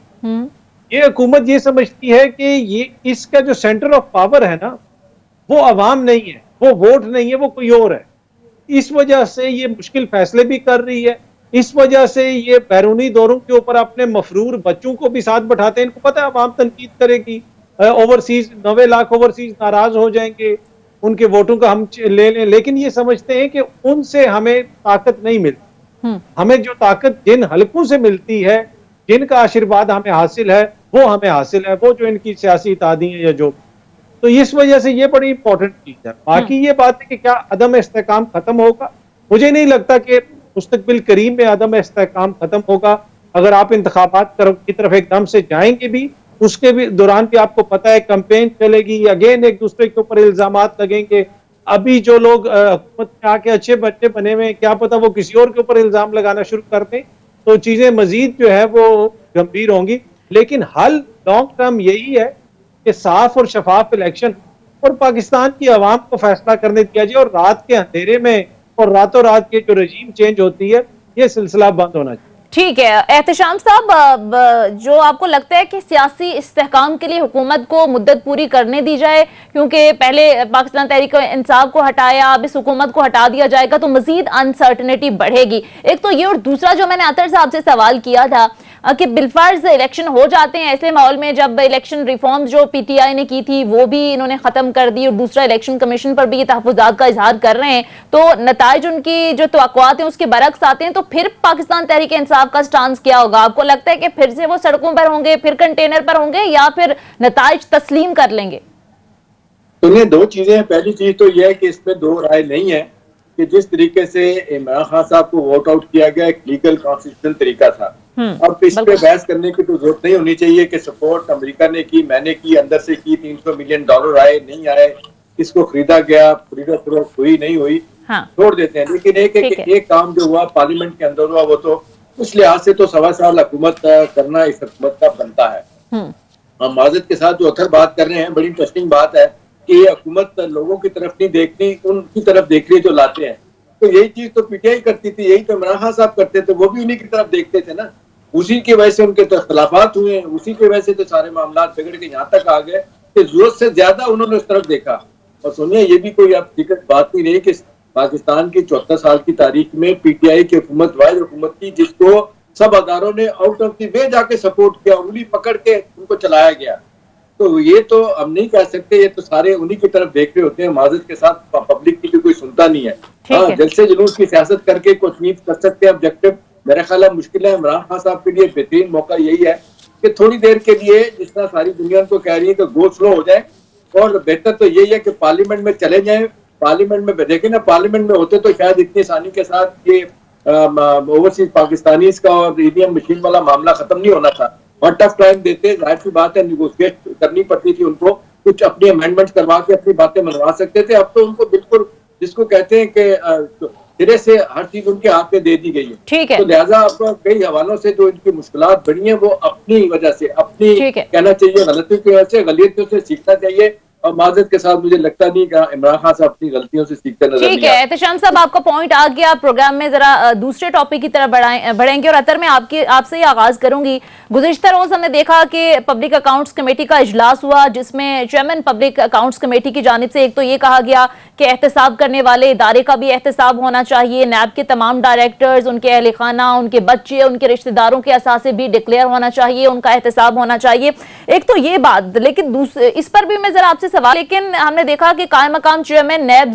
Speaker 2: ये हुकूमत ये समझती है कि ये इसका जो सेंटर ऑफ पावर है ना, वो अवाम नहीं है, वो वोट नहीं है, वो कोई और है। इस वजह से ये मुश्किल फैसले भी कर रही है। इस वजह से ये बैरूनी दौरों के ऊपर अपने मफरूर बच्चों को भी साथ बैठाते हैं। इनको पता है अवाम तनकीद करेगी, ओवरसीज 90 लाख ओवरसीज नाराज हो जाएंगे, उनके वोटों का हम ले लें, लेकिन ये समझते हैं कि उनसे हमें ताकत नहीं मिलती। हमें जो ताकत जिन हलकों से मिलती है, जिनका आशीर्वाद हमें हासिल है, वो हमें हासिल है, वो जो इनकी सियासी इत्तेहादी है या जो। तो इस वजह से ये बड़ी इंपॉर्टेंट चीज है। बाकी ये बात है कि क्या अदम इस्तेकाम खत्म होगा, मुझे नहीं लगता कि मुस्तकबिल करीम में अदम इस्तेकाम खत्म होगा। अगर आप इंतखाबात की तरफ एकदम से जाएंगे भी, उसके भी दौरान भी आपको पता है कैंपेन चलेगी, अगेन एक दूसरे के ऊपर इल्जामात लगेंगे। अभी जो लोग हुकूमत में आके अच्छे बच्चे बने हुए हैं, क्या पता वो किसी और के ऊपर इल्जाम लगाना शुरू कर दें, तो चीजें मजीद जो है वो गंभीर होंगी। लेकिन हल लॉन्ग टर्म यही है कि साफ और शफाफ इलेक्शन और पाकिस्तान की आवाम को फैसला करने दिया जाए, और रात के अंधेरे में और रातों रात के जो रजीम चेंज होती है, ये सिलसिला बंद होना चाहिए।
Speaker 1: ठीक है एहतशाम साहब, जो आपको लगता है कि सियासी इस्तेहकाम के लिए हुकूमत को मुद्दत पूरी करने दी जाए, क्योंकि पहले पाकिस्तान तहरीक इंसाफ को हटाया, अब इस हुकूमत को हटा दिया जाएगा तो मजीद अनसर्टनिटी बढ़ेगी। एक तो ये, और दूसरा जो मैंने अतर साहब से सवाल किया था कि बिलफर्ज इलेक्शन हो जाते हैं ऐसे माहौल में जब इलेक्शन रिफॉर्म्स जो पीटीआई ने की थी वो भी इन्होंने खत्म कर दी, और दूसरा इलेक्शन कमीशन पर भी ये तहफ़्फ़ुज़ात का इजहार कर रहे हैं, तो नताइज उनकी जो तवक्कुआत हैं उसके बरक्स आते हैं, तो फिर पाकिस्तान तहरीक इंसाफ का स्टांस क्या होगा? आपको लगता है कि फिर से वो सड़कों पर होंगे, फिर कंटेनर पर होंगे, या फिर नताइज तस्लीम कर लेंगे?
Speaker 3: तो दो चीजें हैं। पहली चीज तो यह है कि इसमें दो राय नहीं है कि जिस तरीके से इमरान खान साहब को वोट आउट किया गया एक लीगल कॉन्स्टिट्यूशनल तरीका था। अब इस पे बहस करने की तो जरूरत नहीं होनी चाहिए कि सपोर्ट अमेरिका ने की, मैंने की, अंदर से की, $300 मिलियन आए नहीं आए, किसको खरीदा गया, खरीदा फरोख्त हुई नहीं हुई, छोड़ देते हैं। लेकिन एक काम जो हुआ पार्लियामेंट के अंदर हुआ, वो तो उस लिहाज से तो 1.25 साल हुकूमत करना इस हुकूमत का बनता है। हम माजरत के साथ जो अथर बात कर रहे हैं, बड़ी इंटरेस्टिंग बात है कि ये हुकूमत लोगों की तरफ नहीं देखती, उनकी तरफ देख रही है जो लाते हैं। तो यही चीज तो पीटीआई करती थी, यही तो इमरान खान साहब करते थे, वो भी उन्हीं की तरफ देखते थे ना। उसी की वजह से उनके तो इख्तलाफात हुए, उसी की वजह से तो सारे मामला बिगड़ के यहाँ तक आ गए कि जरूरत से ज्यादा उन्होंने उस तरफ देखा। और सुनिए, ये भी कोई अब दिक्कत बात नहीं रही कि पाकिस्तान की 74 साल की तारीख में पीटीआई की हुकूमत वाहिद हुकूमत थी जिसको सब अदारों ने आउट ऑफ द वे जाके सपोर्ट किया, उंगली पकड़ के उनको चलाया गया। तो ये तो हम नहीं कह सकते, ये तो सारे उन्हीं की तरफ देख रहे होते हैं। माजरत के साथ पब्लिक की भी कोई सुनता नहीं है। हाँ, जलसे जुलूस की सियासत करके कुछ उम्मीद कर सकते हैं ऑब्जेक्टिव, मेरा ख्याल है मुश्किल है। इमरान खान साहब के लिए बेहतरीन मौका यही है कि थोड़ी देर के लिए, जिस तरह सारी दुनिया को कह रही है कि गो स्लो हो जाए, और बेहतर तो यही है कि पार्लियामेंट में चले जाएं। पार्लियामेंट में देखें ना, पार्लियामेंट में होते तो शायद इतनी आसानी के साथ ये ओवरसीज पाकिस्तानी का और ईवीएम मशीन वाला मामला खत्म नहीं होना था। और टफ टाइम देते, जाहिर सी बात है निगोशिएट करनी पड़ती थी उनको, कुछ अपनी अमेंडमेंट करवा के अपनी बातें मनवा सकते थे। अब तो उनको बिल्कुल, जिसको कहते हैं कि सिरे से हर चीज उनके हाथ में दे दी गई है।
Speaker 1: ठीक है।
Speaker 3: तो लिहाजा अब कई हवालों से जो इनकी मुश्किलात बनी है वो अपनी वजह से, अपनी
Speaker 1: ठीक है।
Speaker 3: कहना चाहिए गलतियों की वजह से, गलतियों से सीखना चाहिए। और माजरत के साथ मुझे लगता नहीं कि इमरान खान साहब अपनी गलतियों से सीखते नजर
Speaker 1: ठीक
Speaker 3: नहीं
Speaker 1: है।
Speaker 3: आते।
Speaker 1: एहतशाम साहब, आपका पॉइंट आ गया। प्रोग्राम में जरा दूसरे टॉपिक की तरफ बढ़ेंगे और अतर मैं आपसे ही आगाज करूंगी। गुज़िश्ता रोज हमने देखा कि पब्लिक अकाउंट्स कमेटी का इजलास हुआ, जिसमें चेयरमैन पब्लिक अकाउंट्स कमेटी की जानिब से एक तो ये कहा गया कि एहतसाब करने वाले इदारे का भी एहतसाब होना चाहिए, नैब के तमाम डायरेक्टर्स, उनके अहल खाना, उनके बच्चे, उनके रिश्तेदारों के असासे भी डिक्लेयर होना चाहिए, उनका एहतसाब होना चाहिए। एक तो ये बात, लेकिन इस पर भी मैं जरा आपसे सवाल, लेकिन हमने देखा कि कायम मकाम चेयरमैन नैब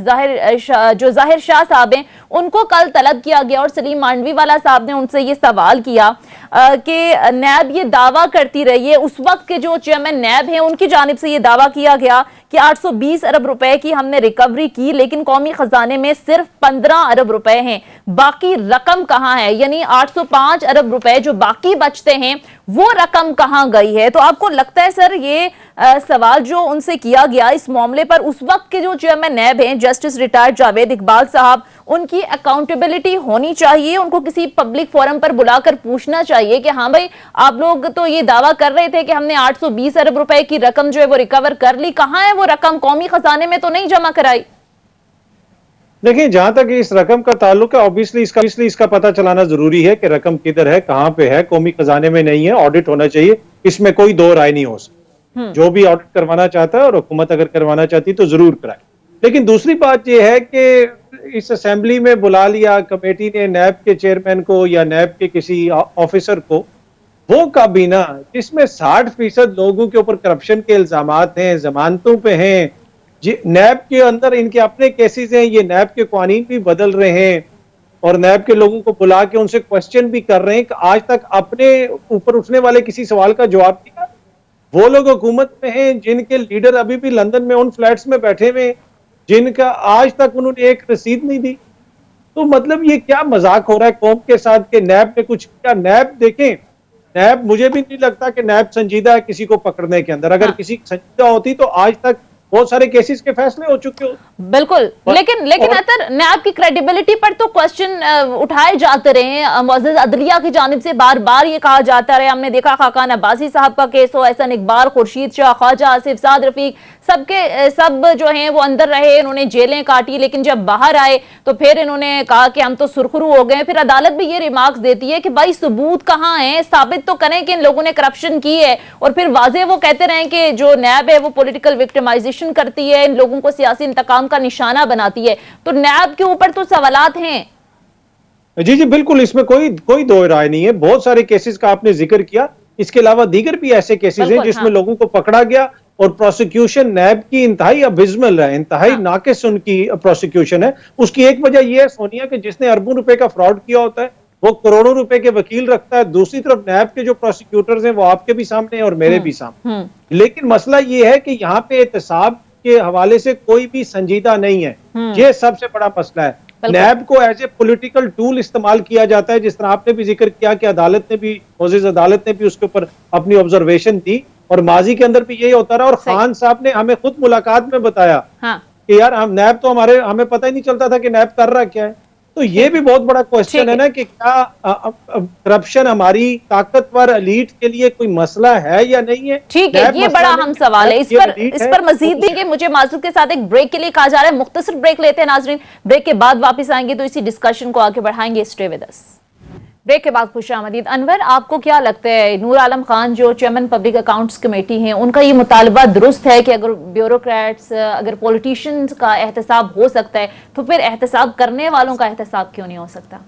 Speaker 1: जो जाहिर शाह साहब हैं, उनको कल तलब किया गया और सलीम मांडवी वाला साहब ने उनसे ये सवाल किया कि नैब ये दावा करती रही है, उस वक्त के जो चेयरमैन नैब हैं उनकी जानिब से ये दावा किया गया कि 820 अरब रुपए की हमने रिकवरी की, लेकिन कौमी खजाने में सिर्फ 15 अरब रुपए हैं, बाकी रकम कहां है? यानी 805 अरब रुपए जो बाकी बचते हैं वो रकम कहां गई है? तो आपको लगता है सर ये सवाल जो उनसे किया गया इस मामले पर, उस वक्त के जो चेयरमैन नैब हैं जस्टिस रिटायर्ड जावेद इकबाल साहब, उनकी अकाउंटेबिलिटी होनी चाहिए, उनको किसी पब्लिक फोरम पर बुलाकर पूछना चाहिए कि हाँ भाई आप लोग तो ये दावा कर रहे थे कि हमने 820 अरब रुपए की रकम जो है वो रिकवर कर ली, कहां है वो रकम? कौमी खजाने में तो नहीं जमा कराई?
Speaker 2: देखिए, जहां तक इस रकम का ताल्लुक है, ऑब्वियसली इसका पता चलाना जरूरी है कि रकम किधर है, कहां पे है। कौमी खजाने में नहीं है, ऑडिट होना चाहिए, इसमें कोई दो राय नहीं हो सकती। जो भी ऑडिट करवाना चाहता है और हुकूमत अगर करवाना चाहती तो जरूर कराए। लेकिन दूसरी बात यह है कि इस असेंबली में बुला लिया कमेटी ने नैब के चेयरमैन को या नैब के किसी ऑफिसर को, वो काबीना जिसमें 60% लोगों के ऊपर करप्शन के इल्जामात हैं, जमानतों पे हैं, नैब के अंदर इनके अपने केसेस हैं, ये नैब के कानून भी बदल रहे हैं और नैब के लोगों को बुला के उनसे क्वेश्चन भी कर रहे हैं कि आज तक अपने ऊपर उठने वाले किसी सवाल का जवाब दिया। वो लोग हुकूमत में हैं जिनके लीडर अभी भी लंदन में उन फ्लैट्स में बैठे हुए, जिनका आज तक उन्होंने एक रसीद नहीं दी। तो मतलब ये क्या मजाक हो रहा है कौम के साथ कि नैब ने कुछ किया? नैब देखें, नैब मुझे भी नहीं लगता कि नैब संजीदा है किसी को पकड़ने के अंदर। अगर किसी संजीदा होती तो आज तक बहुत सारे केसेस के फैसले हो चुके हो।
Speaker 1: बिल्कुल, लेकिन अतर नैब की क्रेडिबिलिटी पर तो क्वेश्चन उठाए जाते रहे। मुअज़्ज़िज़ अदलिया की जानिब से बार बार ये कहा जाता रहा, हमने देखा खाकान अब्बासी साहब का केस हो, एहसन इकबाल, खुर्शीद शाह, ख्वाजा आसिफ, साद रफीक, सब जो हैं वो अंदर रहे, इन्होंने जेलें काटी, लेकिन जब बाहर आए तो फिर इन्होंने कहा कि हम तो सुरखरू हो गए। फिर अदालत भी ये रिमार्क्स देती है कि भाई सबूत कहाँ है, साबित तो करें कि इन लोगों ने करप्शन की है। और फिर वाजे वो कहते रहे कि जो नैब है वो पॉलिटिकल विक्टिमाइजेशन करती है, इन लोगों को सियासी इंतकाम का निशाना बनाती है। तो नैब के ऊपर तो सवालात हैं।
Speaker 2: जी जी बिल्कुल, इसमें कोई दो राय नहीं है। बहुत सारे केसेस का आपने जिक्र किया, इसके अलावा दीगर भी ऐसे केसेस हैं जिसमें लोगों को पकड़ा गया और प्रोसिक्यूशन नैब की इंतहाई अबिस्मल है, इंतहाई नाकिस उनकी प्रोसिक्यूशन है। उसकी एक वजह यह है सोनिया कि जिसने अरबों रुपए का फ्रॉड किया होता है वो करोड़ों रुपए के वकील रखता है। दूसरी तरफ नैब के जो प्रोसिक्यूटर्स हैं वो आपके भी सामने हैं और मेरे भी सामने। लेकिन मसला ये है कि यहाँ पे एहतसाब के हवाले से कोई भी संजीदा नहीं है। ये सबसे बड़ा मसला है। नैब को एज ए पॉलिटिकल टूल इस्तेमाल किया जाता है, जिस तरह आपने भी जिक्र किया कि अदालत ने भी, मोअज़्ज़िज़ अदालत ने भी उसके ऊपर अपनी ऑब्जर्वेशन दी और माजी के अंदर भी यही होता रहा। और खान साहब ने हमें खुद मुलाकात में बताया कि यार हम नैब तो हमें पता ही नहीं चलता था कि नैब कर रहा क्या है। तो ये भी बहुत बड़ा क्वेश्चन है ना कि क्या करप्शन हमारी ताकतवर एलीट के लिए कोई मसला है या नहीं है।
Speaker 1: ठीक है, ये बड़ा अहम सवाल है। इस पर मजीद देंगे। मुझे माजूद के साथ एक ब्रेक के लिए कहा जा रहा है, मुख्तसर ब्रेक लेते हैं नाजरीन। ब्रेक के बाद वापस आएंगे तो इसी डिस्कशन को आगे बढ़ाएंगे। Stay with us. ब्रेक के बाद खुशामदीद। अनवर, आपको क्या लगता है नूर आलम खान जो चेयरमैन पब्लिक अकाउंट्स कमेटी हैं, उनका ये मुतालबा दुरुस्त है कि अगर ब्यूरोक्रेट्स, अगर पॉलिटिशियंस का एहतसाब हो सकता है तो फिर एहतसाब करने वालों का एहतसाब क्यों नहीं हो सकता?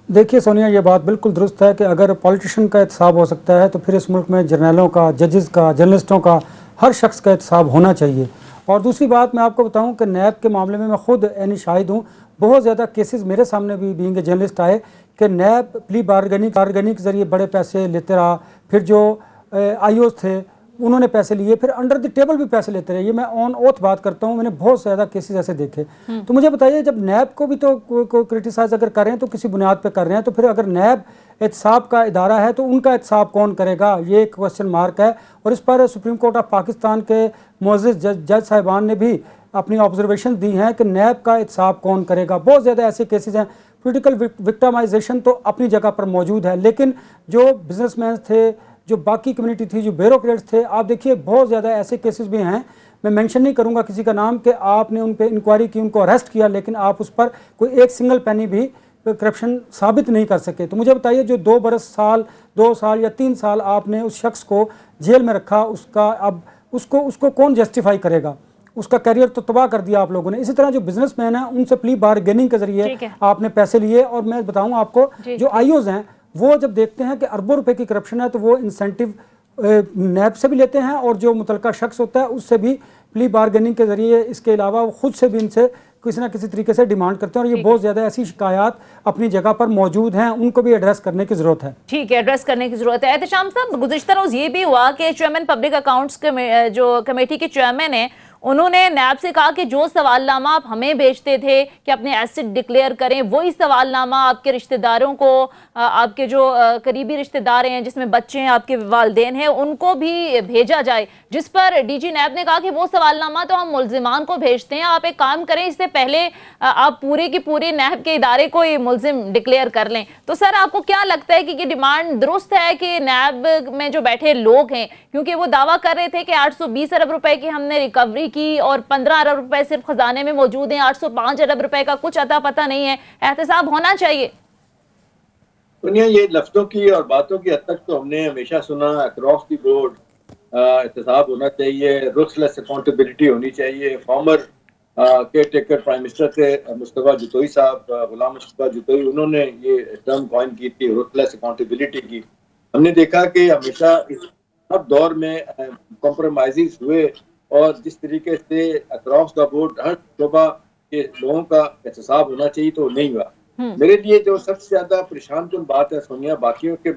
Speaker 4: देखिए सोनिया, ये बात बिल्कुल दुरुस्त है कि अगर पॉलिटिशियन का एहतसाब हो सकता है तो फिर इस मुल्क में जर्नलों का, जजेस का, जर्नलिस्टों का, हर शख्स का एहतसाब होना चाहिए। और दूसरी बात मैं आपको बताऊं कि नैब के मामले में मैं खुद यानी शाहिद हूँ। बहुत ज़्यादा केसेस मेरे सामने भी बीइंग ए जर्नलिस्ट आए कि नैब प्ली बारगेनिंग के ज़रिए बड़े पैसे लेते रहा। फिर जो आईओज थे उन्होंने पैसे लिए, फिर अंडर द टेबल भी पैसे लेते रहे। ये मैं ऑन ओथ बात करता हूँ, मैंने बहुत ज़्यादा केसेस ऐसे देखे। तो मुझे बताइए, जब नैब को भी तो क्रिटिसाइज अगर कर रहे हैं तो किसी बुनियाद पे कर रहे हैं, तो फिर अगर नैब एहतसाब का इदारा है तो उनका एहतसाब कौन करेगा? ये एक क्वेश्चन मार्क है। और इस पर सुप्रीम कोर्ट ऑफ पाकिस्तान के मुअज़्ज़िज़ जज साहिबान ने भी अपनी ऑब्जर्वेशन दी हैं कि नैब का एहतसाब कौन करेगा। बहुत ज़्यादा ऐसे केसेस हैं, पॉलिटिकल विक्टिमाइजेशन तो अपनी जगह पर मौजूद है, लेकिन जो बिजनेसमैन थे, जो बाकी कम्युनिटी थी, जो ब्यूरोक्रेट्स थे, आप देखिए बहुत ज़्यादा ऐसे केसेस भी हैं, मैं मेंशन नहीं करूंगा किसी का नाम, कि आपने उन पर इंक्वायरी की, उनको अरेस्ट किया, लेकिन आप उस पर कोई एक सिंगल पेनी भी करप्शन साबित नहीं कर सके। तो मुझे बताइए, जो 2 साल या 3 साल आपने उस शख्स को जेल में रखा, उसका अब उसको कौन जस्टिफाई करेगा? उसका करियर तो तबाह कर दिया आप लोगों ने। इसी तरह जो बिजनेसमैन है, उनसे प्ली बारगेनिंग के जरिए आपने पैसे लिए। और मैं बताऊं आपको, जो आईओज हैं वो जब देखते हैं कि अरबों रुपए की करप्शन है, तो वो इंसेंटिव नैब से भी लेते हैं और जो मुतलका शख्स होता है उससे भी प्ली बारगेनिंग के जरिए, इसके अलावा वो खुद से भी इनसे किसी ना किसी तरीके से डिमांड करते हैं। और ये बहुत ज्यादा ऐसी शिकायत अपनी जगह पर मौजूद हैं, उनको भी एड्रेस करने की जरूरत है।
Speaker 1: ठीक है, एड्रेस करने की जरूरत है। एहतशाम साहब, गुज़िश्ता रोज ये भी हुआ कि चेयरमैन पब्लिक अकाउंट्स जो कमेटी के चेयरमैन है, उन्होंने नैब से कहा कि जो सवालनामा आप हमें भेजते थे कि अपने एसेट डिक्लेयर करें, वही सवालनामा आपके रिश्तेदारों को, आपके जो करीबी रिश्तेदार हैं जिसमें बच्चे हैं, आपके वालिदैन हैं, उनको भी भेजा जाए। जिस पर डीजी नैब ने कहा कि वो सवालनामा तो हम मुल्जिमान को भेजते हैं, आप एक काम करें, इससे पहले आप पूरे की पूरे नैब के इदारे को ये मुल्जिम डिक्लेयर कर लें। तो सर, आपको क्या लगता है कि ये डिमांड दुरुस्त है कि नैब में जो बैठे लोग हैं, क्योंकि वो दावा कर रहे थे कि 820 अरब रुपए की हमने रिकवरी की और 15 अरब रुपए सिर्फ खजाने में मौजूद हैं, 805 अरब रुपए का कुछ अता पता नहीं है, एहतसाब होना चाहिए।
Speaker 3: दुनिया ये लफ्जों की और बातों की हद तक तो हमने हमेशा सुना, अक्रॉस द बोर्ड एहतसाब होना चाहिए, रुथलेस अकाउंटेबिलिटी होनी चाहिए। Farmer care taker prime minister थे मुस्तफा जुतोई साहब, गुलाम मुस्तफा जुतोई, उन्होंने ये टर्म कॉइन की थी, रुथलेस अकाउंटेबिलिटी की। हमने देखा कि हमेशा इस हर दौर में कॉम्प्रोमाइजेस हुए और जिस तरीके से अक्रॉस द बोर्ड हर शोबा के लोगों का एहतसाब होना चाहिए तो नहीं हुआ। मेरे लिए जो सबसे ज्यादा परेशान कुन बात है सोनिया, बाकियों के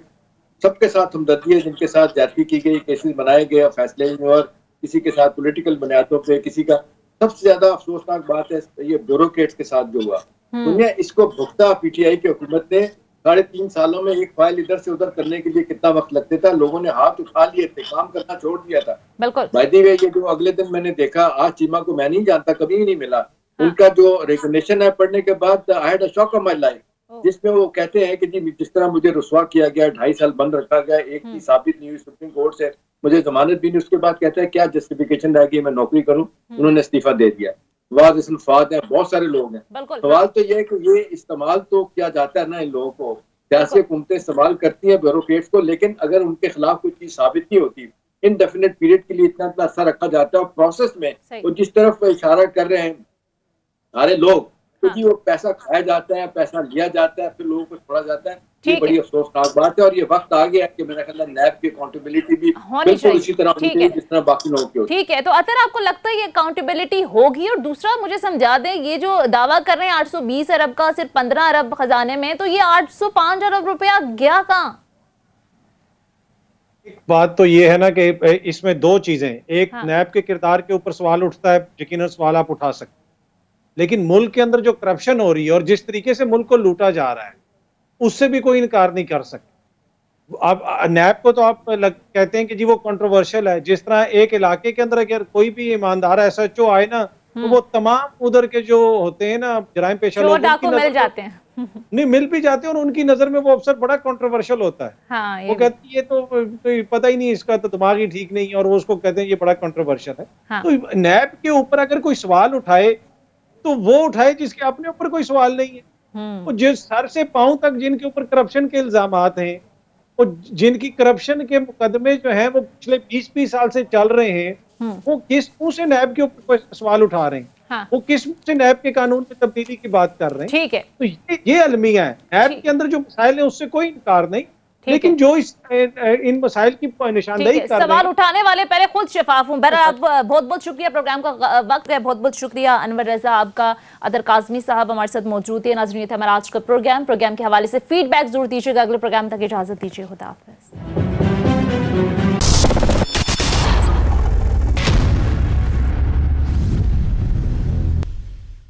Speaker 3: सबके साथ हमदर्दी है जिनके साथ ज्यादती की गई, केसेस बनाए गए और फैसले और किसी के साथ पॉलिटिकल बुनियादों पे किसी का, सबसे ज्यादा अफसोसनाक बात है ये ब्यूरोक्रेट्स के साथ जो हुआ। दुनिया इसको भुगता पीटीआई की हुकूमत ने 3.5 सालों में एक फाइल इधर से उधर करने के लिए कितना वक्त लगता था, लोगों ने हाथ उठा लिए थे, काम करना छोड़ दिया था।
Speaker 1: बिल्कुल।
Speaker 3: बाय द वे, ये जो अगले दिन मैंने देखा, आज चीमा को मैं नहीं जानता, कभी भी नहीं मिला, उनका जो रिकॉग्निशन है पढ़ने के बाद I had a shock of my life, जिसमें वो कहते हैं कि जी जिस तरह मुझे रुस्वा किया गया, 2.5 साल बंद रखा गया, एक की साबित नहीं हुई सुप्रीम कोर्ट से, मुझे जमानत भी नहीं, उसके बाद कहता है क्या जस्टिफिकेशन रह गई मैं नौकरी करूं, उन्होंने इस्तीफा दे दिया। वाद फाद है, बहुत सारे लोग हैं। सवाल तो ये है कि ये इस्तेमाल तो किया जाता है ना इन लोगों को, सियासी हुकूमतें इस्तेमाल करती हैं ब्यूरोक्रेट्स को, लेकिन अगर उनके खिलाफ कोई चीज साबित नहीं होती, इनडेफिनेट पीरियड के लिए इतना अरसा रखा जाता है और प्रोसेस में वो जिस तरफ इशारा कर रहे हैं सारे लोग, क्योंकि वो पैसा खाया जाता है, पैसा लिया जाता है, फिर लोगों को छोड़ा जाता है। ये बड़ी अफसोसनाक बात है और ये वक्त आ गया कि मेरा ख्याल है नैब की अकाउंटेबिलिटी भी बिल्कुल इसी तरह होनी चाहिए जिस तरह बाकी लोगों की होती है।
Speaker 1: ठीक है, तो अतर आपको लगता है ये अकाउंटेबिलिटी होगी? और दूसरा मुझे समझा दें, ये जो दावा कर रहे हैं 820 अरब का, सिर्फ 15 अरब खजाने में, तो ये 805 अरब रुपया गया कहाँ?
Speaker 2: एक बात तो ये है ना कि इसमें दो चीजें, एक नैब के किरदार के ऊपर सवाल उठता है, यकीनन सवाल आप उठा सकते, लेकिन मुल्क के अंदर जो करप्शन हो रही है और जिस तरीके से मुल्क को लूटा जा रहा है, उससे भी कोई इनकार नहीं कर सकता। अब नैब को तो आप कहते हैं कि जी वो कंट्रोवर्शियल है, जिस तरह एक इलाके के अंदर अगर कोई भी ईमानदार एसएचओ आए ना, तो वो तमाम उधर के जो होते हैं ना जराइम पेशा लोग,
Speaker 1: मिल जाते हैं
Speaker 2: नहीं मिल भी जाते हैं और उनकी नजर में वो अफसर बड़ा कंट्रोवर्शियल होता है।
Speaker 1: हाँ,
Speaker 2: वो कहते हैं ये तो पता ही नहीं, इसका तो दिमाग ही ठीक नहीं है, और वो उसको कहते हैं ये बड़ा कंट्रोवर्शियल है।
Speaker 1: हाँ।
Speaker 2: तो नैब के ऊपर अगर कोई सवाल उठाए तो वो उठाए जिसके अपने ऊपर कोई सवाल नहीं है। तो जिस सर से पांव तक जिनके ऊपर करप्शन के इल्जामात हैं, और जिनकी करप्शन के मुकदमे जो हैं वो पिछले 20-20 साल से चल रहे हैं, वो किस मुंह से नैब के ऊपर सवाल उठा रहे हैं?
Speaker 1: हाँ।
Speaker 2: वो किस मुंह से नैब के कानून में तब्दीली की बात कर रहे हैं?
Speaker 1: ठीक है,
Speaker 2: तो ये अलमिया है। नैब के अंदर जो मसाइल है उससे कोई इनकार नहीं, लेकिन जो इन मसाइल की निशानदेही कर रहे हैं,
Speaker 1: सवाल उठाने वाले पहले खुद शफाफ हूं। बहरहाल आप बहुत बहुत शुक्रिया, प्रोग्राम का वक्त है, बहुत बहुत शुक्रिया अनवर रजा आपका। अदर काज़मी साहब हमारे साथ मौजूद है। नाज़रीन, हमारा आज का प्रोग्राम के हवाले से फीडबैक जरूर दीजिएगा। अगले प्रोग्राम तक इजाजत दीजिए, खुदा हाफिज़।